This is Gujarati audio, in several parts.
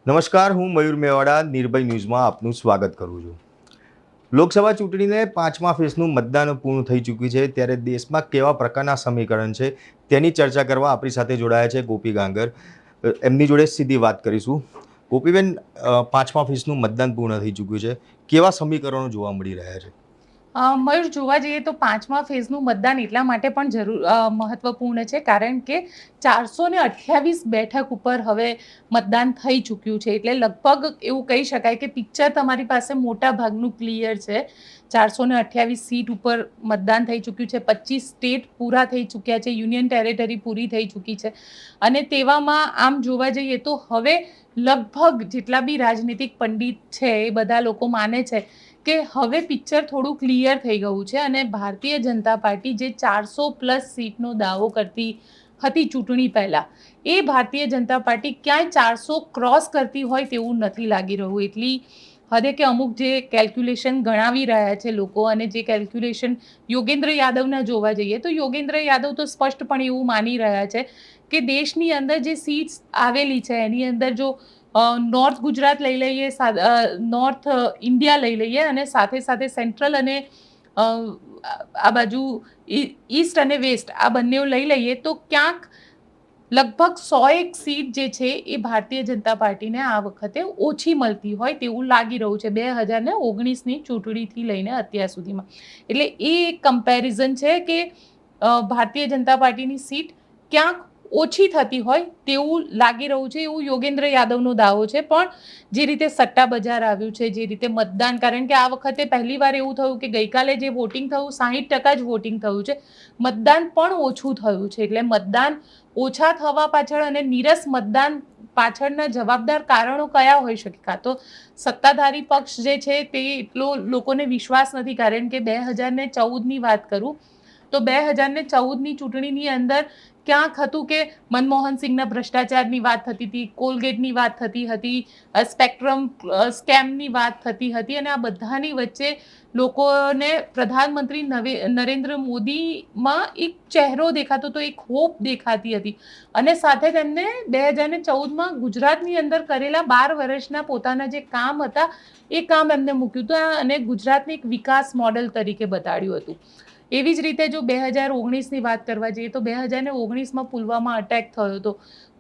નમસ્કાર, હું મયુર મેવાડા નિર્ભય ન્યૂઝમાં આપનું સ્વાગત કરું છું. લોકસભા ચૂંટણીને 5મા ફેઝનું મતદાન પૂર્ણ થઈ ચૂક્યું છે, ત્યારે દેશમાં કેવા પ્રકારના સમીકરણ છે તેની ચર્ચા કરવા આપણી સાથે જોડાયા છે ગોપી ગાંગર. એમની જોડે સીધી વાત કરીશું. ગોપીબેન, 5મા ફેઝનું મતદાન પૂર્ણ થઈ ચૂક્યું છે, કેવા સમીકરણો જોવા મળી રહ્યા છે? મયુર, જોવા જઈએ તો 5મા ફેઝનું મતદાન એટલા માટે પણ મહત્વપૂર્ણ છે કારણ કે 428 બેઠક ઉપર હવે મતદાન થઈ ચૂક્યું છે. એટલે લગભગ એવું કહી શકાય કે પિક્ચર તમારી પાસે મોટા ભાગનું ક્લિયર છે. 428 સીટ ઉપર મતદાન થઈ ચૂક્યું છે. 25 સ્ટેટ પૂરા થઈ ચૂક્યા છે. યુનિયન ટેરેટરી પૂરી થઈ ચૂકી છે. અને તેવામાં આમ જોવા જઈએ તો હવે લગભગ જેટલા બી રાજનીતિક પંડિત છે એ બધા લોકો માને છે કે હવે પિક્ચર થોડું ક્લિયર થઈ ગયું છે અને ભારતીય જનતા પાર્ટી જે 400+ સીટનો દાવો કરતી હતી ચૂંટણી પહેલાં, એ ભારતીય જનતા પાર્ટી ક્યાંય 400 ક્રોસ કરતી હોય તેવું નથી લાગી રહ્યું. એટલી હદે કે અમુક જે કેલ્ક્યુલેશન ગણાવી રહ્યા છે લોકો, અને જે કેલ્ક્યુલેશન યોગેન્દ્ર યાદવના જોવા જઈએ તો યોગેન્દ્ર યાદવ તો સ્પષ્ટપણે એવું માની રહ્યા છે કે દેશની અંદર જે સીટ્સ આવેલી છે એની અંદર જો નોર્થ ગુજરાત લઈ લઈએ, નોર્થ ઇન્ડિયા લઈ લઈએ અને સાથે સાથે સેન્ટ્રલ અને આ બાજુ ઈસ્ટ અને વેસ્ટ આ બંને લઈ લઈએ તો ક્યાંક લગભગ 101 સીટ જે છે એ ભારતીય જનતા પાર્ટીને આ વખતે ઓછી મળતી હોય તેવું લાગી રહ્યું છે 2019ની ચૂંટણીથી લઈને અત્યાર સુધીમાં. એટલે એ એક કમ્પેરિઝન છે કે ભારતીય જનતા પાર્ટીની સીટ ક્યાંક ઓછી થતી હોય તેવું લાગી રહ્યું છે, એવું યોગેન્દ્ર યાદવનો દાવો છે. પણ જે રીતે સટ્ટા બજાર આવ્યું છે, જે રીતે મતદાન, કારણ કે આ વખતે પહેલીવાર એવું થયું કે ગઈકાલે જે વોટિંગ થયું 60% જ વોટિંગ થયું છે, મતદાન પણ ઓછું થયું છે. એટલે મતદાન ઓછા થવા પાછળ અને નીરસ મતદાન પાછળના જવાબદાર કારણો કયા હોઈ શકે? કાં તો સત્તાધારી પક્ષ જે છે તે એટલો લોકોને વિશ્વાસ નથી. કારણ કે 2014ની વાત કરું તો 2014ની ચૂંટણીની અંદર ક્યાંક હતું કે મનમોહન સિંહના ભ્રષ્ટાચારની વાત થતી હતી, કોલગેટની વાત થતી હતી, સ્પેક્ટ્રમ સ્કેમની વાત થતી હતી, અને આ બધાની વચ્ચે લોકોને પ્રધાનમંત્રી નરેન્દ્ર મોદીમાં એક ચહેરો દેખાતો હતો, એક હોપ દેખાતી હતી. અને સાથે તેમને 2014માં ગુજરાતની અંદર કરેલા 12 વર્ષના પોતાના જે કામ હતા એ કામ એમને મૂક્યું હતું અને ગુજરાતને એક વિકાસ મોડેલ તરીકે બતાડ્યું હતું. એવી જ રીતે જો 2019ની વાત કરવા જઈએ તો 2019માં પુલવામા અટેક થયો હતો.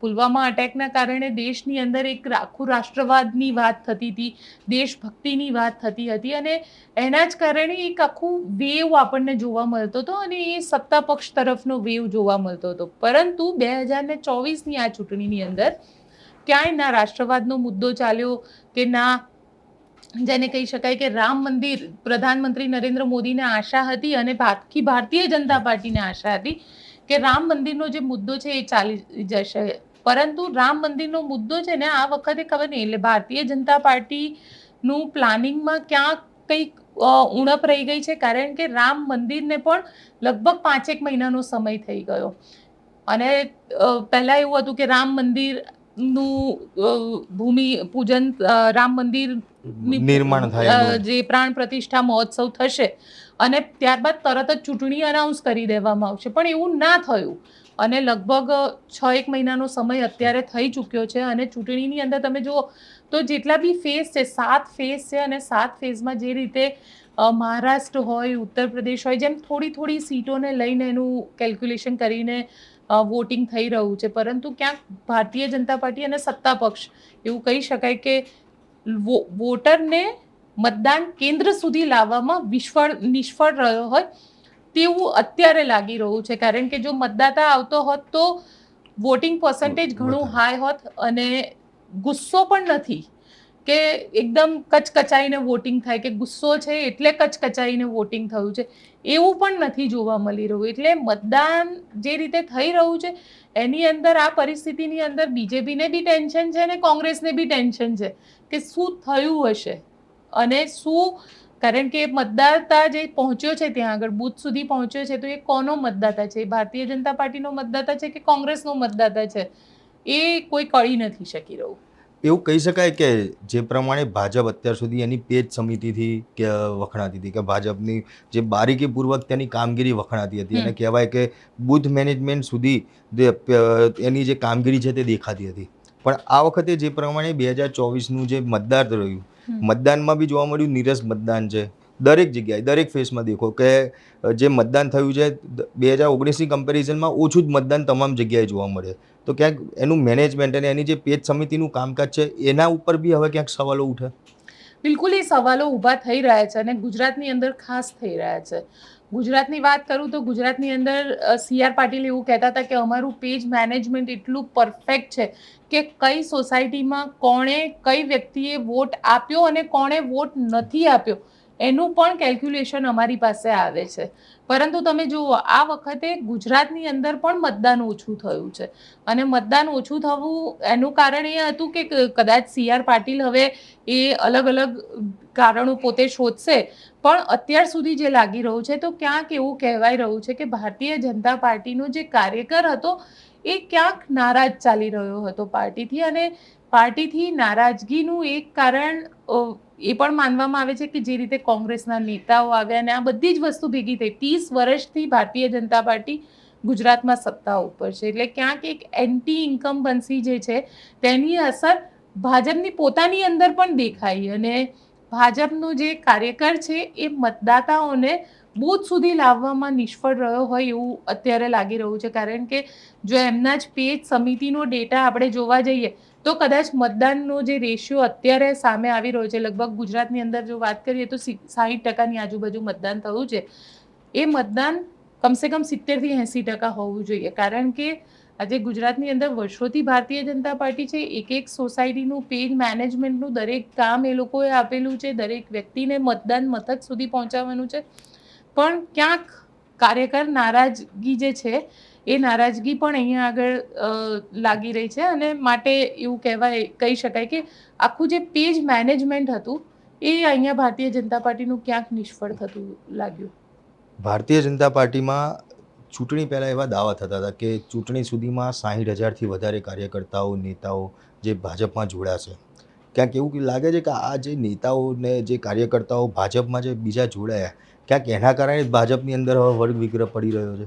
પુલવામા અટેકના કારણે દેશની અંદર એક આખું રાષ્ટ્રવાદની વાત થતી હતી, દેશભક્તિની વાત થતી હતી, અને એના જ કારણે એક આખું વેવ આપણને જોવા મળતો હતો અને એ સત્તા પક્ષ તરફનો વેવ જોવા મળતો હતો. પરંતુ 2024ની આ ચૂંટણીની અંદર ક્યાંય ના રાષ્ટ્રવાદનો મુદ્દો ચાલ્યો કે ના જેને કહી શકાય કે રામ મંદિર, પ્રધાનમંત્રી નરેન્દ્ર મોદીને આશા હતી અને આખી ભારતીય જનતા પાર્ટીને આશા હતી કે રામ મંદિરનો જે મુદ્દો છે એ ચાલી જશે. પરંતુ રામ મંદિરનો મુદ્દો છે ને આ વખતે ખબર નહીં, એટલે ભારતીય જનતા પાર્ટીનું પ્લાનિંગમાં ક્યાંક કંઈક ઉણપ રહી ગઈ છે. કારણ કે રામ મંદિરને પણ લગભગ 5-1 મહિનાનો સમય થઈ ગયો અને પહેલાં એવું હતું કે રામ મંદિરનું ભૂમિ પૂજન, રામ મંદિર નિર્માણ થાય જે પ્રાણ પ્રતિષ્ઠા મહોત્સવ થશે અને ત્યારબાદ તરત જ ચૂંટણી અનાઉન્સ કરી દેવામાં આવશે, પણ એવું ના થયું. અને લગભગ 6-1 મહિનાનો સમય અત્યારે થઈ ચૂક્યો છે અને ચૂંટણીની અંદર તમે જુઓ તો જેટલા બી ફેઝ છે, 7 ફેઝ છે અને 7 ફેઝમાં જે રીતે મહારાષ્ટ્ર હોય, ઉત્તર પ્રદેશ હોય, જેમ થોડી થોડી સીટોને લઈને એનું કેલ્ક્યુલેશન કરીને વોટિંગ થઈ રહ્યું છે. પરંતુ ક્યાંક ભારતીય જનતા પાર્ટી અને સત્તા પક્ષ એવું કહી શકાય કે વોટરને મતદાન કેન્દ્ર સુધી લાવવામાં નિષ્ફળ રહ્યો હોય તેવું અત્યારે લાગી રહ્યું છે. કારણ કે જો મતદાતા આવતો હોત તો વોટિંગ પર્સન્ટેજ ઘણું હાઈ હોત અને ગુસ્સો પણ નથી કે એકદમ કચકચાઈને વોટિંગ થાય, કે ગુસ્સો છે એટલે કચકચાઈને વોટિંગ થયું છે, એવું પણ નથી જોવા મળી રહ્યું. એટલે મતદાન જે રીતે થઈ રહ્યું છે એની અંદર, આ પરિસ્થિતિની અંદર બીજેપીને બી ટેન્શન છે અને કોંગ્રેસને બી ટેન્શન છે કે શું થયું હશે અને શું, કારણ કે મતદાતા જે પહોંચ્યો છે ત્યાં આગળ બૂથ સુધી પહોંચ્યો છે તો એ કોનો મતદાતા છે? ભારતીય જનતા પાર્ટીનો મતદાતા છે કે કોંગ્રેસનો મતદાતા છે? એ કોઈ કળી નથી શકી રહ્યું. એવું કહી શકાય કે જે પ્રમાણે ભાજપ અત્યાર સુધી એની પેજ સમિતિથી કે વખણાતી હતી, કે ભાજપની જે બારીકીપૂર્વક તેની કામગીરી વખણાતી હતી અને કહેવાય કે બૂથ મેનેજમેન્ટ સુધી એની જે કામગીરી છે તે દેખાતી હતી, પણ આ વખતે જે પ્રમાણે 2024નું જે મતદાર રહ્યું, મતદાનમાં બી જોવા મળ્યું નીરસ મતદાન છે. દરેક જગ્યાએ દરેક ફેસમાં દેખો કે જે મતદાન થયું છે 2019ની કમ્પેરિઝનમાં ઓછું જ મતદાન તમામ જગ્યાએ જોવા મળે. તો ક્યાંક એનું મેનેજમેન્ટ અને એની જે પેજ સમિતિનું કામકાજ છે એના ઉપર બી હવે ક્યાંક સવાલો ઉઠે. બિલકુલ એ સવાલો ઊભા થઈ રહ્યા છે અને ગુજરાતની અંદર ખાસ થઈ રહ્યા છે. ગુજરાતની વાત કરું તો ગુજરાતની અંદર CR પાટીલ એવું કહેતા હતા કે અમારું પેજ મેનેજમેન્ટ એટલું પરફેક્ટ છે કે કઈ સોસાયટીમાં કોણે કઈ વ્યક્તિએ વોટ આપ્યો અને કોણે વોટ નથી આપ્યો એનું પણ કેલ્ક્યુલેશન અમારી પાસે આવે છે. પરંતુ તમે જુઓ આ વખતે ગુજરાતની અંદર પણ મતદાન ઓછું થયું છે અને મતદાન ઓછું થવું એનું કારણ એ હતું કે કદાચ CR પાટીલ હવે એ અલગ અલગ કારણો પોતે શોધશે, પણ અત્યાર સુધી જે લાગી રહ્યું છે તો ક્યાંક એવું કહેવાય રહ્યું છે કે ભારતીય જનતા પાર્ટીનો જે કાર્યકર હતો એ ક્યાંક નારાજ ચાલી રહ્યો હતો પાર્ટીથી, અને પાર્ટીથી નારાજગીનું એક કારણ એ પણ માનવામાં આવે છે કે જે રીતે કોંગ્રેસના નેતાઓ આવ્યા અને આ બધી જ વસ્તુ ભેગી થઈ 30 વર્ષથી ભારતીય જનતા પાર્ટી ગુજરાતમાં સત્તા ઉપર છે, એટલે ક્યાંક એક એન્ટી ઇન્કમ્બન્સી જે છે તેની અસર ભાજપની પોતાની અંદર પણ દેખાઈ અને ભાજપનો જે કાર્યકર છે એ મતદાતાઓને બૂથ સુધી લાવવામાં નિષ્ફળ રહ્યો હોય એવું અત્યારે લાગી રહ્યું છે. કારણ કે જો એમના જ પેજ સમિતિનો ડેટા આપણે જોવા જઈએ તો કદાચ મતદાનનો જે રેશિયો અત્યારે સામે આવી રહ્યો છે, લગભગ ગુજરાતની અંદર જો વાત કરીએ તો 60% આજુબાજુ મતદાન થયું છે. એ મતદાન કમસે કમ 70 થી 80% હોવું જોઈએ, કારણ કે આજે ગુજરાતની અંદર વર્ષોથી ભારતીય જનતા પાર્ટી છે, એક સોસાયટીનું પેજ મેનેજમેન્ટનું દરેક કામ એ લોકોએ આપેલું છે, દરેક વ્યક્તિને મતદાન મથક સુધી પહોંચાડવાનું છે, પણ ક્યાંક કાર્યકર નારાજગી જે છે એ નારાજગી પણ અહીંયા આગળ લાગી રહી છે અને માટે એવું કહી શકાય કે આખું જે પેજ મેનેજમેન્ટ હતું એ અહીંયા ભારતીય જનતા પાર્ટીનું ક્યાંક નિષ્ફળ થતું લાગ્યું. ભારતીય જનતા પાર્ટીમાં ચૂંટણી પહેલાં એવા દાવા થતા હતા કે ચૂંટણી સુધીમાં 60,000થી વધારે કાર્યકર્તાઓ નેતાઓ જે ભાજપમાં જોડાશે. ક્યાંક એવું લાગે છે કે આ જે નેતાઓ ને જે કાર્યકર્તાઓ ભાજપમાં જે બીજા જોડાયા ક્યાંક એના કારણે ભાજપની અંદર હવે વર્ગ વિગ્રહ પડી રહ્યો છે.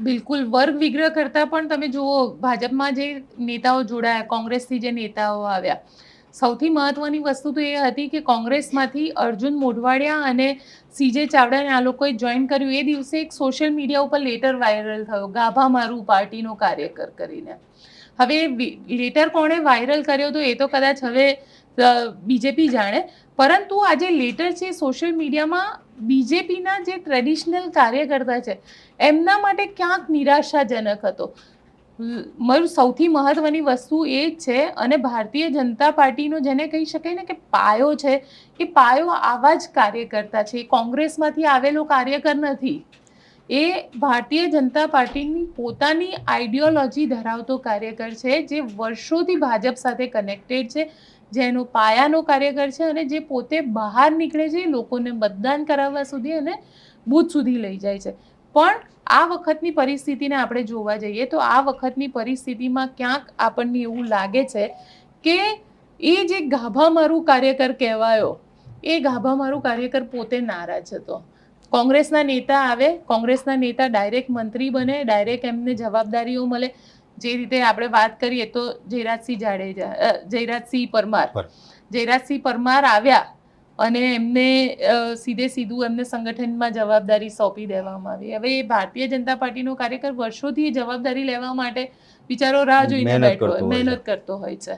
બિલકુલ, વર્ગ વિગ્રહ કરતાં પણ તમે જુઓ ભાજપમાં જે નેતાઓ જોડાયા, કોંગ્રેસથી જે નેતાઓ આવ્યા, સૌથી મહત્વની વસ્તુ તો એ હતી કે કોંગ્રેસમાંથી અર્જુન મોઢવાડિયા અને CJ ચાવડાને આ લોકોએ જોઈન કર્યું. એ દિવસે એક સોશિયલ મીડિયા ઉપર લેટર વાયરલ થયો, ગાભા મારું પાર્ટીનો કાર્યકર કરીને. હવે લેટર કોણે વાયરલ કર્યો તો એ તો કદાચ હવે બીજેપી જાણે, પરંતુ આ જે લેટર છે સોશિયલ મીડિયામાં બીજેપીના જે ટ્રેડિશનલ કાર્યકર્તા છે એમના માટે ક્યાંક નિરાશાજનક હતો. મારું સૌથી મહત્વની વસ્તુ એ જ છે અને ભારતીય જનતા પાર્ટીનો જેને કહી શકાય ને કે પાયો છે, એ પાયો આવા જ કાર્યકર્તા છે. કોંગ્રેસમાંથી આવેલો કાર્યકર નથી, એ ભારતીય જનતા પાર્ટીની પોતાની આઈડિયોલોજી ધરાવતો કાર્યકર છે, જે વર્ષોથી ભાજપ સાથે કનેક્ટેડ છે, જેનો પાયાનો કાર્યકર છે અને જે પોતે બહાર નીકળે છે, લોકોને મતદાન કરાવવા સુધી અને બૂથ સુધી લઈ જાય છે. પણ આ વખતની પરિસ્થિતિને આપણે જોવા જઈએ તો આ વખતની પરિસ્થિતિમાં ક્યાંક આપણને એવું લાગે છે કે એ જે ગાભા મારું કાર્યકર કહેવાયો, એ ગાભા મારું કાર્યકર પોતે નારાજ હતો. કોંગ્રેસના નેતા આવે, કોંગ્રેસના નેતા ડાયરેક્ટ મંત્રી બને, ડાયરેક્ટ એમને જવાબદારીઓ મળે. જે રીતે આપણે વાત કરીએ તો જયરાજસિંહ પરમાર આવ્યા અને એમને સીધું એમને સંગઠનમાં જવાબદારી સોંપી દેવામાં આવી. હવે એ ભારતીય જનતા પાર્ટીનો કાર્યકર વર્ષોથી જવાબદારી લેવા માટે બિચારો રાહ જોઈને બેઠો હોય, મહેનત કરતો હોય છે,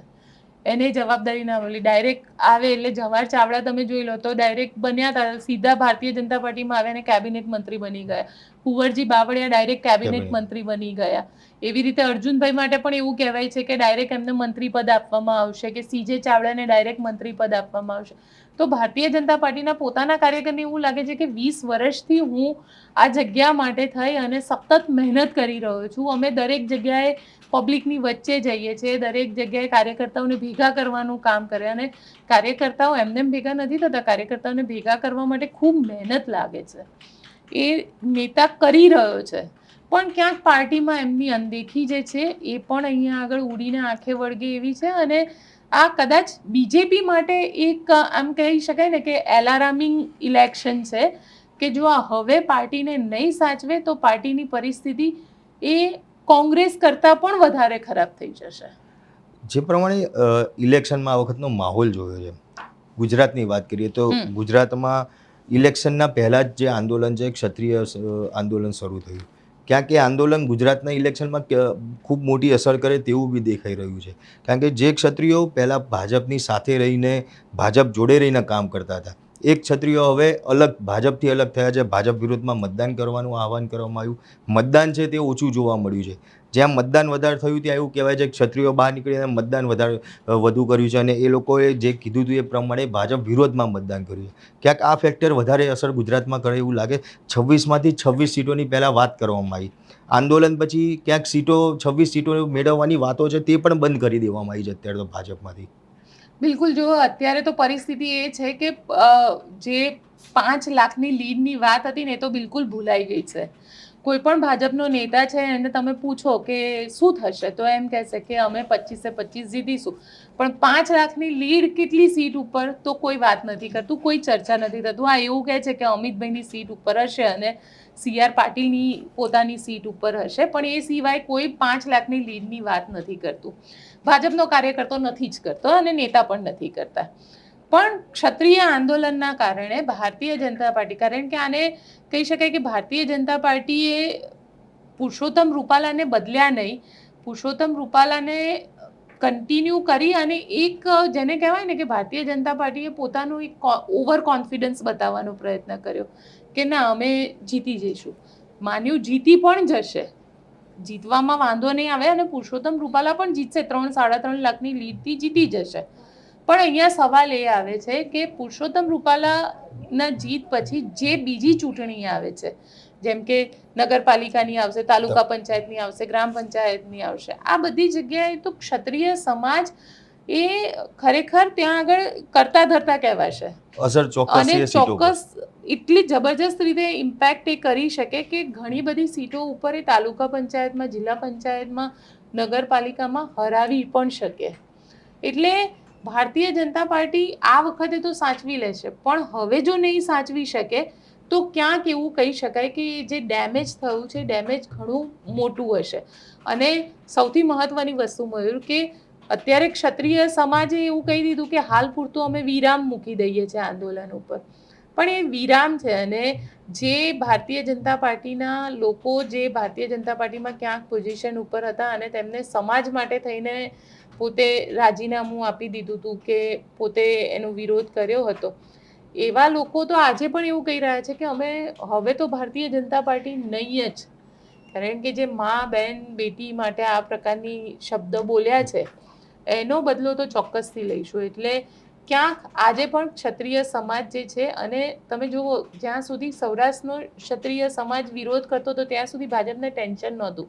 એને જવાબદારી ના મળી. ડાયરેક્ટ આવે એટલે જવાહર ચાવડા તમે જોઈ લો તો ડાયરેક્ટ બન્યા હતા, સીધા ભારતીય જનતા પાર્ટીમાં આવ્યા અને કેબિનેટ મંત્રી બની ગયા. કુંવરજી બાવળિયા ડાયરેક્ટ કેબિનેટ મંત્રી બની ગયા. એવી રીતે અર્જુનભાઈ માટે પણ એવું કહેવાય છે કે ડાયરેક્ટ એમને મંત્રી પદ આપવામાં આવશે, કે CJ ચાવડાને ડાયરેક્ટ મંત્રી પદ આપવામાં આવશે. તો ભારતીય જનતા પાર્ટીના પોતાના કાર્યકરને એવું લાગે છે કે 20 વર્ષથી હું આ જગ્યા માટે થઈ અને સતત મહેનત કરી રહ્યો છું. અમે દરેક જગ્યાએ પબ્લિકની વચ્ચે જઈએ છીએ, દરેક જગ્યાએ કાર્યકર્તાઓને ભેગા કરવાનું કામ કરે અને કાર્યકર્તાઓ એમને ભેગા નથી થતા, કાર્યકર્તાઓને ભેગા કરવા માટે ખૂબ મહેનત લાગે છે. એ નેતા કરી રહ્યો છે, પણ ક્યાંક પાર્ટીમાં એમની અનદેખી જે છે એ પણ અહીંયા આગળ ઉડીને આંખે વળગે એવી છે. અને આ કદાચ બીજેપી માટે એક આમ કહી શકાય ને કે એલાર્મિંગ ઇલેક્શન છે કે જો આ હવે પાર્ટીને નહીં સાચવે તો પાર્ટીની પરિસ્થિતિ એ કોંગ્રેસ કરતાં પણ વધારે ખરાબ થઈ જશે. જે પ્રમાણે ઇલેક્શનમાં આ વખતનો માહોલ જોયો છે, ગુજરાતની વાત કરીએ તો ગુજરાતમાં ઇલેક્શનના પહેલાં જ જે આંદોલન છે, ક્ષત્રિય આંદોલન શરૂ થયું. ક્યાંક એ આંદોલન ગુજરાતના ઇલેક્શનમાં ખૂબ મોટી અસર કરે તેવું બી દેખાઈ રહ્યું છે. કારણ કે જે ક્ષત્રિયો પહેલાં ભાજપની સાથે રહીને ભાજપ જોડે રહીને કામ કરતા હતા, એ ક્ષત્રિયો હવે ભાજપથી અલગ થયા છે. ભાજપ વિરુદ્ધમાં મતદાન કરવાનું આહવાન કરવામાં આવ્યું. મતદાન છે તે ઓછું જોવા મળ્યું છે. જ્યાં મતદાન વધારે થયું ત્યાં એવું કહેવાય છે કે ક્ષત્રિયો બહાર નીકળીને મતદાન વધુ કર્યું છે અને એ લોકોએ જે કીધું હતું એ પ્રમાણે ભાજપ વિરોધમાં મતદાન કર્યું છે. ક્યાંક આ ફેક્ટર વધારે અસર ગુજરાતમાં કરે એવું લાગે. 26માંથી 26 સીટોની પહેલાં વાત કરવામાં આવી. આંદોલન પછી ક્યાંક 26 સીટો મેળવવાની વાતો છે તે પણ બંધ કરી દેવામાં આવી છે અત્યારે તો ભાજપમાંથી. બિલકુલ, જો અત્યારે તો પરિસ્થિતિ એ છે કે જે 5 લાખની લીડની વાત હતી ને એ તો બિલકુલ ભૂલાઈ ગઈ છે. કોઈ પણ ભાજપનો નેતા છે એને તમે પૂછો કે શું થશે તો એમ કહેશે કે અમે 25 જીતીશું, પણ 5 લાખની લીડ કેટલી સીટ ઉપર તો કોઈ વાત નથી કરતું, કોઈ ચર્ચા નથી થતું. આ એવું કહે છે કે અમિતભાઈની સીટ ઉપર હશે અને CR પાટીલની પોતાની સીટ ઉપર હશે, પણ એ સિવાય કોઈ 5 લાખની લીડની વાત નથી કરતું. ભાજપનો કાર્યકર્તો નથી જ કરતો અને નેતા પણ નથી કરતા. પણ ક્ષત્રિય આંદોલનના કારણે ભારતીય જનતા પાર્ટી, કારણ કે આને કહી શકાય કે ભારતીય જનતા પાર્ટીએ પુરુષોત્તમ રૂપાલાને બદલ્યા નહીં, પુરુષોત્તમ રૂપાલાને કન્ટિન્યુ કરી અને એક જેને કહેવાય ને કે ભારતીય જનતા પાર્ટીએ પોતાનું એક ઓવર કોન્ફિડન્સ બતાવવાનો પ્રયત્ન કર્યો કે ના અમે જીતી જઈશું. માન્યું જીતી પણ જશે, જીતવામાં વાંધો નહીં આવે અને પુરુષોત્તમ રૂપાલા પણ જીતશે, 3-3.5 લાખની લીડથી જીતી જશે. પણ અહીંયા સવાલ એ આવે છે કે પુરુષોત્તમ રૂપાલાના જીત પછી જે બીજી ચૂંટણી આવે છે, જેમ કે નગરપાલિકાની આવશે, તાલુકા પંચાયતની આવશે, ગ્રામ પંચાયતની આવશે, આ બધી જગ્યાએ તો ક્ષત્રિય સમાજ એ ખરેખર ત્યાં આગળ કરતા ધરતા કહેવાશે. અસર ચોક્કસ અને ચોક્કસ એટલી જબરજસ્ત રીતે ઇમ્પેક્ટ એ કરી શકે કે ઘણી બધી સીટો ઉપર એ તાલુકા પંચાયતમાં, જિલ્લા પંચાયતમાં, નગરપાલિકામાં હરાવી પણ શકે. એટલે ભારતીય જનતા પાર્ટી આ વખતે તો સાચવી લેશે, પણ હવે જો નહીં સાચવી શકે તો ક્યાંક એવું કહી શકાય કે જે ડેમેજ થયું છે ડેમેજ ઘણું મોટું હશે. અને સૌથી મહત્વની વસ્તુ મયુર કે અત્યારે ક્ષત્રિય સમાજે એવું કહી દીધું કે હાલ પૂરતું અમે વિરામ મૂકી દઈએ છીએ આંદોલન ઉપર, પણ એ વિરામ છે. અને જે ભારતીય જનતા પાર્ટીના લોકો જે ભારતીય જનતા પાર્ટીમાં ક્યાંક પોઝિશન ઉપર હતા અને તેમને સમાજ માટે થઈને પોતે રાજીનામું આપી દીધું હતું કે પોતે એનો વિરોધ કર્યો હતો, એવા લોકો તો આજે પણ એવું કહી રહ્યા છે કે અમે હવે તો ભારતીય જનતા પાર્ટી નહીં જ. કારણ કે જે મા, બહેન, બેટી માટે આ પ્રકારની શબ્દ બોલ્યા છે એનો બદલો તો ચોક્કસથી લઈશું. એટલે ક્યાંક આજે પણ ક્ષત્રિય સમાજ જે છે, અને તમે જુઓ જ્યાં સુધી સૌરાષ્ટ્રનો ક્ષત્રિય સમાજ વિરોધ કરતો હતો ત્યાં સુધી ભાજપને ટેન્શન નહોતું,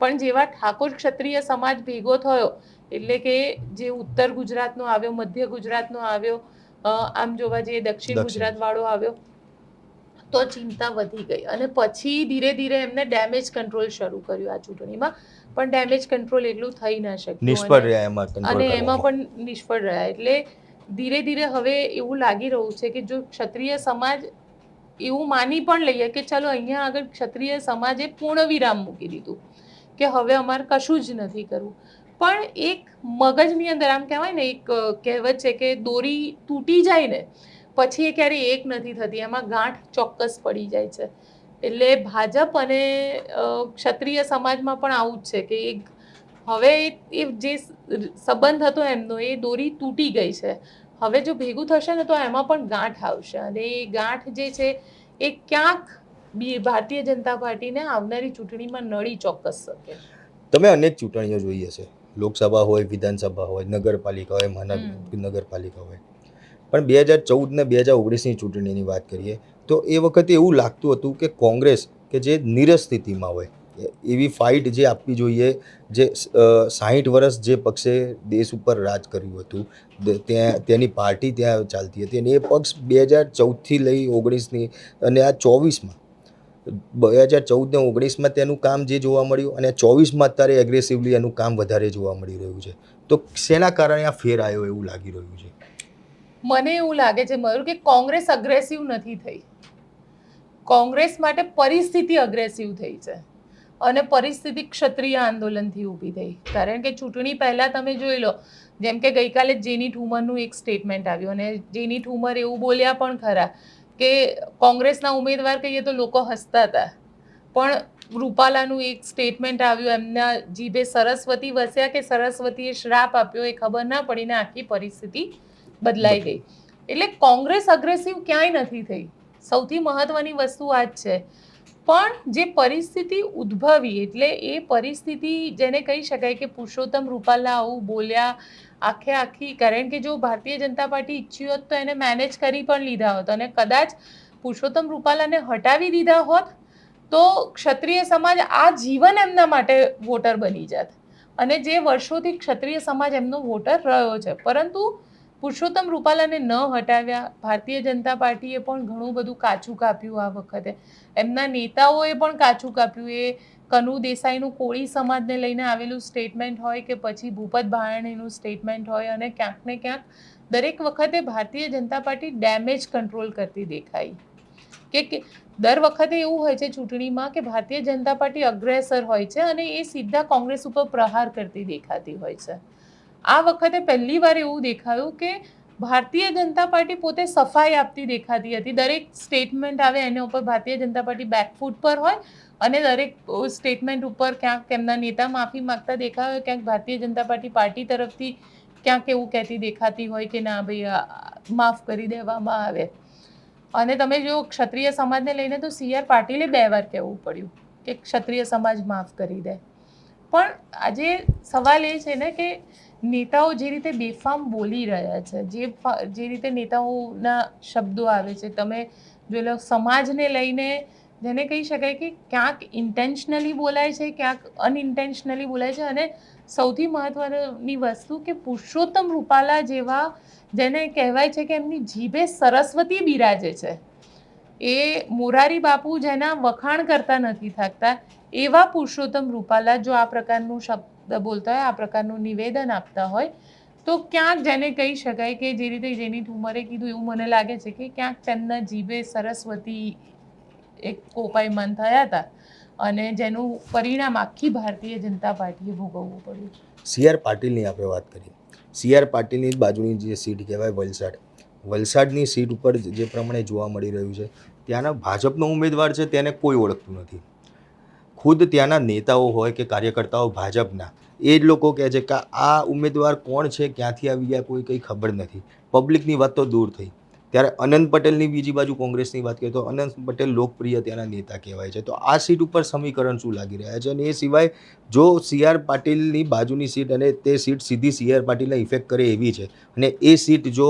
પણ જેવા ઠાકોર ક્ષત્રિય સમાજ ભેગો થયો એટલે કે જે ઉત્તર ગુજરાતનો આવ્યો, મધ્ય ગુજરાતનો આવ્યો, આમ જોવા જઈએ દક્ષિણ ગુજરાત વાળો આવ્યો, તો ચિંતા વધી ગઈ. અને પછી ધીરે ધીરે એમને ડેમેજ કંટ્રોલ શરૂ કર્યું આ ચૂંટણીમાં, પણ ડેમેજ કંટ્રોલ એટલું થઈ ન શક્યું, નિષ્ફળ રહ્યા એમાં, અને એમાં પણ નિષ્ફળ રહ્યા. એટલે ધીરે ધીરે હવે એવું લાગી રહ્યું છે કે જો ક્ષત્રિય સમાજ એવું માની પણ લઈએ કે ચલો અહીંયા આગળ ક્ષત્રિય સમાજે પૂર્ણ વિરામ મૂકી દીધું કે હવે અમારે કશું જ નથી કરવું, પણ એક મગજની અંદર આમ કહેવાય ને, એક કહેવત છે કે દોરી તૂટી જાય ને પછી એ ક્યારેય એક નથી થતી, એમાં ગાંઠ ચોક્કસ પડી જાય છે. એટલે ભાજપ અને ક્ષત્રિય સમાજમાં પણ આવું જ છે કે એક હવે એ જે સંબંધ હતો એમનો એ દોરી તૂટી ગઈ છે. હવે જો ભેગું થશે ને તો એમાં પણ ગાંઠ આવશે, અને એ ગાંઠ જે છે એ ક્યાંક ભારતીય જનતા પાર્ટીને આવનારી ચૂંટણીમાં નડી ચોક્કસ શકે. તમે અનેક ચૂંટણીઓ જોઈ હશે, લોકસભા હોય, વિધાનસભા હોય, નગરપાલિકા હોય, મહાનગરપાલિકા હોય, પણ 2014 ને 2019ની ચૂંટણીની વાત કરીએ તો એ વખતે એવું લાગતું હતું કે કોંગ્રેસ કે જે નીરસ સ્થિતિમાં હોય, એવી ફાઇટ જે આપવી જોઈએ, જે 60 વર્ષ જે પક્ષે દેશ ઉપર રાજ કર્યું હતું તેની પાર્ટી ત્યાં ચાલતી હતી, અને એ પક્ષ 2014થી લઈ 19ની અને આ 24માં 2014 ને 19માં તેનું કામ જે જોવા મળ્યું, અને 24માં અત્યારે એગ્રેસિવલી એનું કામ વધારે જોવા મળી રહ્યું છે. તો શેના કારણે આ ફેર આવ્યો એવું લાગી રહ્યું છે? મને એવું લાગે છે મયુર કે કોંગ્રેસ અગ્રેસિવ નથી થઈ, કોંગ્રેસ માટે પરિસ્થિતિ અગ્રેસિવ થઈ છે. અને પરિસ્થિતિ ક્ષત્રિય આંદોલનથી ઊભી થઈ. કારણ કે ચૂંટણી પહેલાં તમે જોઈ લો, જેમ કે ગઈકાલે જેની ઠુમરનું એક સ્ટેટમેન્ટ આવ્યું અને જેની ઠુમર એવું બોલ્યા પણ ખરા કે કોંગ્રેસના ઉમેદવાર કહીએ તો લોકો હસતા હતા, પણ રૂપાલાનું એક સ્ટેટમેન્ટ આવ્યું, એમના જીભે સરસ્વતી વસ્યા કે સરસ્વતીએ શ્રાપ આપ્યો એ ખબર ના પડીને આખી પરિસ્થિતિ બદલાઈ ગઈ. એટલે કોંગ્રેસ અગ્રેસિવ ક્યાંય નથી થઈ. સૌથી મહત્વની વસ્તુ આ જ છે. પણ જે પરિસ્થિતિ ઉદ્ભવી, એટલે એ પરિસ્થિતિ જેને કહી શકાય કે પુરુષોત્તમ રૂપાલા આવું બોલ્યા આખી, કારણ કે જો ભારતીય જનતા પાર્ટી ઈચ્છી હોત તો એને મેનેજ કરી પણ લીધા હોત અને કદાચ પુરુષોત્તમ રૂપાલાને હટાવી દીધા હોત તો ક્ષત્રિય સમાજ આ જીવન એમના માટે વોટર બની જાત અને જે વર્ષોથી ક્ષત્રિય સમાજ એમનો વોટર રહ્યો છે. પરંતુ પુરુષોત્તમ રૂપાલાને ન હટાવ્યા. ભારતીય જનતા પાર્ટીએ પણ ઘણું બધું કાચું કાપ્યું આ વખતે. એમના નેતાઓએ પણ કાચું કાપ્યું. એ કનુ દેસાઈનું કોળી સમાજને લઈને આવેલું સ્ટેટમેન્ટ હોય કે પછી ભૂપત ભાયાણીનું સ્ટેટમેન્ટ હોય, અને ક્યાંક ને ક્યાંક દરેક વખતે Bharatiya Janata party damage control કરતી દેખાઈ. કે દર વખતે એવું હોય છે ચૂંટણીમાં કે ભારતીય જનતા પાર્ટી અગ્રેસર હોય છે અને એ સીધા કોંગ્રેસ ઉપર પ્રહાર કરતી દેખાતી હોય છે. આ વખતે પહેલી વાર એવું દેખાયું કે ભારતીય જનતા પાર્ટી પોતે સફાઈ આપતી દેખાતી હતી. દરેક સ્ટેટમેન્ટ આવે એના ઉપર ભારતીય જનતા પાર્ટી બેકફૂટ પર હોય અને દરેક સ્ટેટમેન્ટ ઉપર ક્યાંક તેમના નેતા માફી માંગતા દેખાય, ક્યાંક ભારતીય જનતા પાર્ટી તરફથી ક્યાંક એવું કહેતી દેખાતી હોય કે ના ભાઈ માફ કરી દેવામાં આવે. અને તમે જો ક્ષત્રિય સમાજને લઈને તો CR પાટીલે 2 વાર કહેવું પડ્યું કે ક્ષત્રિય સમાજ માફ કરી દે. પણ આજે સવાલ એ છે ને કે નેતાઓ જે રીતે બેફામ બોલી રહ્યા છે, જે રીતે નેતાઓના શબ્દો આવે છે, તમે જોઈ લો સમાજને લઈને, જેને કહી શકાય કે ક્યાંક ઇન્ટેન્શનલી બોલાય છે, ક્યાંક અનઇન્ટેન્શનલી બોલાય છે. અને સૌથી મહત્વની વસ્તુ કે પુરુષોત્તમ રૂપાલા જેવા, જેને કહેવાય છે કે એમની જીભે સરસ્વતી બિરાજે છે, એ મોરારી બાપુ જેના વખાણ કરતા નથી થાકતા, એવા પુરુષોત્તમ રૂપાલા જો આ પ્રકારનું શબ્દ બોલતા હોય, આ પ્રકારનું નિવેદન આપતા હોય, તો ક્યાંક જેને કહી શકાય કે જે રીતે જેની ઠુમરે કીધું એવું મને લાગે છે કે ક્યાંક તેમના જીભે સરસ્વતી એક કોપાયમાન થયા હતા અને જેનું પરિણામ આખી ભારતીય જનતા પાર્ટીએ ભોગવવું પડ્યું. CR પાટીલની આપણે વાત કરીએ. CR પાટીલની બાજુની જે સીટ કહેવાય વલસાડની સીટ ઉપર જે પ્રમાણે જોવા મળી રહ્યું છે, ત્યાંના ભાજપનો ઉમેદવાર છે તેને કોઈ ઓળખતું નથી. ખુદ ત્યાંના નેતાઓ હોય કે કાર્યકર્તાઓ ભાજપના, એ જ લોકો કહે છે કે આ ઉમેદવાર કોણ છે, ક્યાંથી આવી ગયા, કોઈ કંઈ ખબર નથી. પબ્લિકની વાત તો દૂર થઈ. ત્યારે અનંત પટેલની બીજી બાજુ કોંગ્રેસની વાત કરીએ તો અનંત પટેલ લોકપ્રિય ત્યાંના નેતા કહેવાય છે. તો આ સીટ ઉપર સમીકરણ શું લાગી રહ્યા છે? અને એ સિવાય જો CR પાટીલની બાજુની સીટ અને તે સીટ સીધી CR પાટીલને ઇફેક્ટ કરે એવી છે અને એ સીટ જો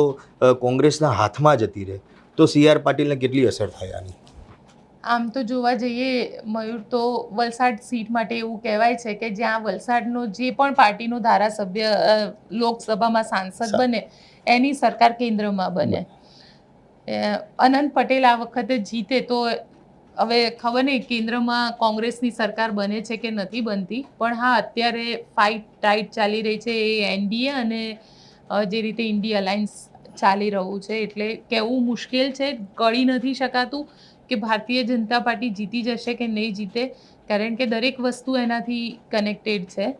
કોંગ્રેસના હાથમાં જતી રહે તો CR પાટીલને કેટલી અસર થાય આની? આમ તો જોવા જઈએ મયુર, તો વલસાડ સીટ માટે એવું કહેવાય છે કે જ્યાં વલસાડનો જે પણ પાર્ટીનો ધારાસભ્ય લોકસભામાં સાંસદ બને એની સરકાર કેન્દ્રમાં બને. અનંત પટેલ આ વખતે જીતે તો હવે ખબર નહીં કેન્દ્રમાં કોંગ્રેસની સરકાર બને છે કે નથી બનતી, પણ હા અત્યારે ફાઇટ ટાઈટ ચાલી રહી છે એ NDA અને જે રીતે ઇન્ડી અલાયન્સ ચાલી રહ્યું છે, એટલે કહેવું મુશ્કેલ છે, ગળી નથી શકાતું કે ભારતીય જનતા પાર્ટી જીતી જશે કે નહીં જીતે, કારણ કે દરેક વસ્તુ એનાથી કનેક્ટેડ છે.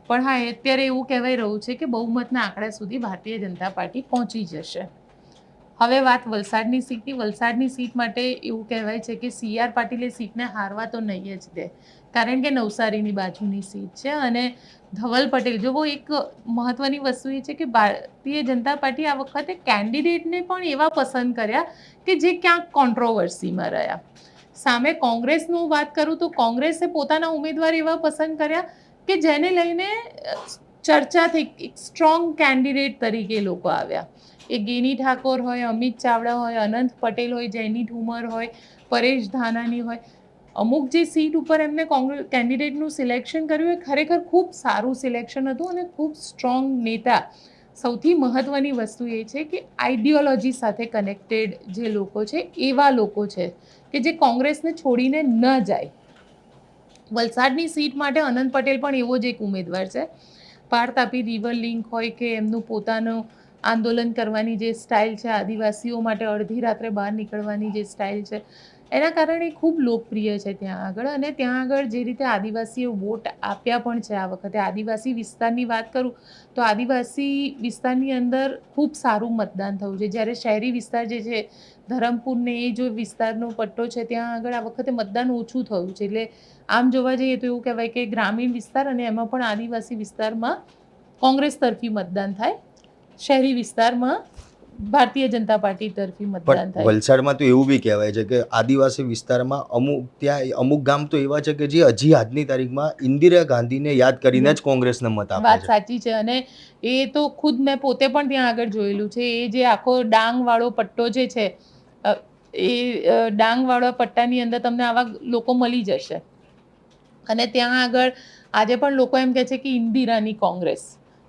પણ હા અત્યારે એવું કહેવાય રહ્યું છે કે બહુમતના આંકડા સુધી ભારતીય જનતા પાર્ટી પહોંચી જશે. હવે વાત વલસાડની સીટની. વલસાડની સીટ માટે એવું કહેવાય છે કે CR પાટીલે સીટને હારવા તો નહીં જ દે, કારણ કે નવસારીની બાજુની સીટ છે અને ધવલ પટેલ, જો એક મહત્વની વસ્તુ એ છે કે ભારતીય જનતા પાર્ટી આ વખતે કેન્ડિડેટને પણ એવા પસંદ કર્યા કે જે ક્યાંક કોન્ટ્રોવર્સીમાં રહ્યા. સામે કોંગ્રેસનું વાત કરું તો કોંગ્રેસે પોતાના ઉમેદવાર એવા પસંદ કર્યા કે જેને લઈને ચર્ચા થઈ, એક સ્ટ્રોંગ કેન્ડિડેટ તરીકે લોકો આવ્યા. એ ગેની ઠાકોર હોય, અમિત ચાવડા હોય, અનંત પટેલ હોય, જેની ઠુમર હોય, પરેશ ધાનાની હોય, અમુક જે સીટ ઉપર એમને કોંગ્રેસ કેન્ડિડેટનું સિલેક્શન કર્યું એ ખરેખર ખૂબ સારું સિલેક્શન હતું અને ખૂબ સ્ટ્રોંગ નેતા. સૌથી મહત્વની વસ્તુ એ છે કે આઈડિયોલોજી સાથે કનેક્ટેડ જે લોકો છે એવા લોકો છે કે જે કોંગ્રેસને છોડીને ન જાય. વલસાડની સીટ માટે અનંત પટેલ પણ એવો જ એક ઉમેદવાર છે. પાર તાપી રિવર લિંક હોય કે એમનું પોતાનું આંદોલન કરવાની જે સ્ટાઇલ છે, આદિવાસીઓ માટે અડધી રાત્રે બહાર નીકળવાની જે સ્ટાઇલ છે, એના કારણે ખૂબ લોકપ્રિય છે ત્યાં આગળ. અને ત્યાં આગળ જે રીતે આદિવાસીઓ વોટ આપ્યા પણ છે આ વખતે, આદિવાસી વિસ્તારની વાત કરું તો આદિવાસી વિસ્તારની અંદર ખૂબ સારું મતદાન થયું છે. જ્યારે શહેરી વિસ્તાર જે છે ધરમપુર ને એ જો વિસ્તારનો પટ્ટો છે ત્યાં આગળ આ વખતે મતદાન ઓછું થયું છે. એટલે આમ જોવા જઈએ તો એવું કહેવાય કે ગ્રામીણ વિસ્તાર અને એમાં પણ આદિવાસી વિસ્તારમાં કોંગ્રેસ તરફી મતદાન થાય, શહેરી વિસ્તારમાં ભારતીય જનતા પાર્ટી તરફી મતદાન પણ થાય. વલસાડમાં તો એવું બી કહેવાય છે કે આદિવાસી વિસ્તારમાં અમુક ગામ તો એવા છે કે જે હજી આજની તારીખમાં ઇન્દિરા ગાંધીને યાદ કરીને જ કોંગ્રેસને મત આપે વાત છે. સાચી છે. અને એ તો ખુદ મેં પોતે પણ ત્યાં આગળ જોયેલું છે. એ જે આખો ડાંગવાળો પટ્ટો જે છે ડાંગવાળા પટ્ટાની અંદર તમને આવા લોકો મળી જશે. અને ત્યાં આગળ આજે પણ લોકો એમ કહે છે કે ઇન્દિરાની કોંગ્રેસ,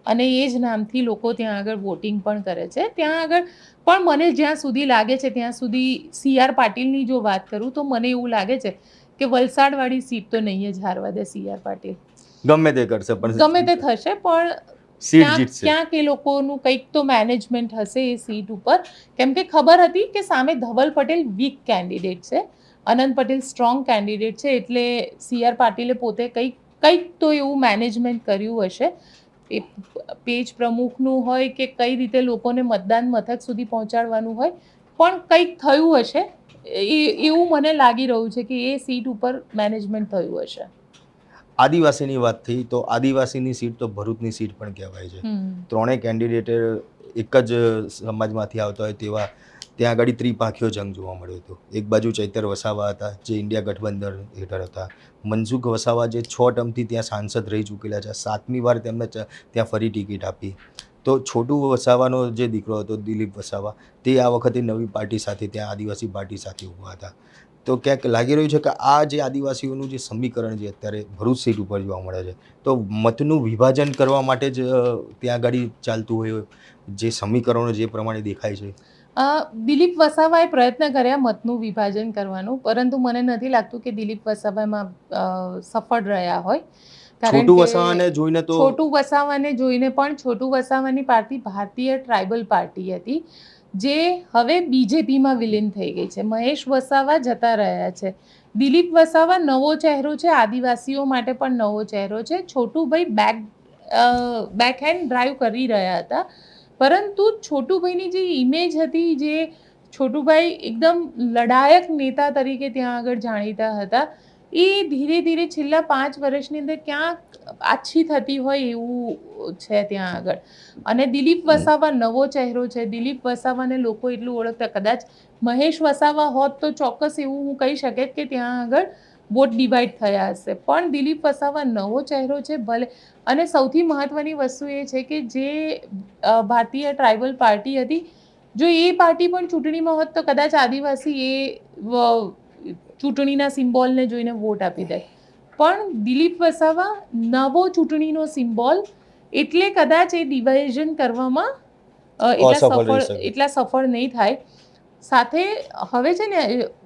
અને એ જ નામથી લોકો ત્યાં આગળ વોટિંગ પણ કરે છે. ત્યાં આગળ પણ મને જ્યાં સુધી લાગે છે ત્યાં સુધી CR પાટીલની જો વાત કરું તો મને એવું લાગે છે કે વલસાડવાળી સીટ તો નહીં જ હારવા દે CR પાટીલ. ગમે તે કરશે પણ ગમે તે થશે પણ સીટ જીતશે. ક્યાંક એ લોકોનું કંઈક તો મેનેજમેન્ટ હશે એ સીટ ઉપર. કેમ કે ખબર હતી કે સામે ધવલ પટેલ વીક કેન્ડિડેટ છે, અનંત પટેલ સ્ટ્રોંગ કેન્ડિડેટ છે. એટલે CR પાટીલે પોતે કંઈક તો એવું મેનેજમેન્ટ કર્યું હશે, એ પેજ પ્રમુખનું હોય કે કઈ રીતે લોકોને મતદાન મથક સુધી પહોંચાડવાનું હોય, પણ કંઈક થયું હશે એવું મને લાગી રહ્યું છે કે એ સીટ ઉપર મેનેજમેન્ટ થયું હશે. આદિવાસીની વાત થઈ તો આદિવાસીની સીટ તો ભરૂચની સીટ પણ કહેવાય છે. ત્રણેય કેન્ડિડેટે એક જ સમાજમાંથી આવતા હોય તેવા ત્યાં આગળ ત્રિપાંખીયો જંગ જોવા મળ્યો હતો. એક બાજુ ચૈતર વસાવા હતા જે ઇન્ડિયા ગઠબંધન હેઠળ હતા, મનસુખ વસાવા જે 6 ટર્મથી ત્યાં સાંસદ રહી ચૂકેલા છે, 7મી વાર તેમને ત્યાં ફરી ટિકિટ આપી. તો છોટુ વસાવાનો જે દીકરો હતો દિલીપ વસાવા, તે આ વખતે નવી પાર્ટી સાથે ત્યાં આદિવાસી પાર્ટી સાથે ઊભા હતા. તો ક્યાંક લાગી રહ્યું છે કે આ જે આદિવાસીઓનું જે સમીકરણ છે અત્યારે ભરૂચ સીટ ઉપર જોવા મળે છે, તો મતનું વિભાજન કરવા માટે જ ત્યાં આગળ ચાલતું હોય જે સમીકરણો જે પ્રમાણે દેખાય છે. દિલીપ વસાવાએ પ્રયત્ન કર્યા મતનું વિભાજન કરવાનું, પરંતુ મને નથી લાગતું કે દિલીપ વસાવામાં સફળ રહ્યા હોય. છોટુ વસાવાને જોઈને તો છોટુ વસાવાને જોઈને પણ છોટુ વસાવાની પાર્ટી ભારતીય ટ્રાઇબલ પાર્ટી હતી જે હવે બીજેપીમાં વિલીન થઈ ગઈ છે. મહેશ વસાવા જતા રહ્યા છે. દિલીપ વસાવા નવો ચહેરો છે, આદિવાસીઓ માટે પણ નવો ચહેરો છે. છોટુભાઈ બેકહેન્ડ ડ્રાઈવ કરી રહ્યા હતા, પરંતુ છોટુભાઈની જે ઇમેજ હતી, જે છોટુભાઈ એકદમ લડાયક નેતા તરીકે ત્યાં આગળ જાણીતા હતા, એ ધીરે ધીરે છેલ્લા 5 વર્ષની અંદર ક્યાંક આછી થતી હોય એવું છે ત્યાં આગળ. અને દિલીપ વસાવા નવો ચહેરો છે. દિલીપ વસાવાને લોકો એટલું ઓળખતા, કદાચ મહેશ વસાવા હોત તો ચોક્કસ એવું હું કહી શકે કે ત્યાં આગળ વોટ ડિવાઈડ થયા હશે. પણ દિલીપ વસાવા નવો ચહેરો છે ભલે. અને સૌથી મહત્વની વસ્તુ એ છે કે જે ભારતીય ટ્રાઇબલ પાર્ટી હતી, જો એ પાર્ટી પણ ચૂંટણીમાં હોત તો કદાચ આદિવાસી એ ચૂંટણીના સિમ્બોલને જોઈને વોટ આપી દે. પણ દિલીપ વસાવા નવો ચૂંટણીનો સિમ્બોલ, એટલે કદાચ એ ડિવાઇઝન કરવામાં એટલા સફળ નહીં થાય. સાથે હવે છે ને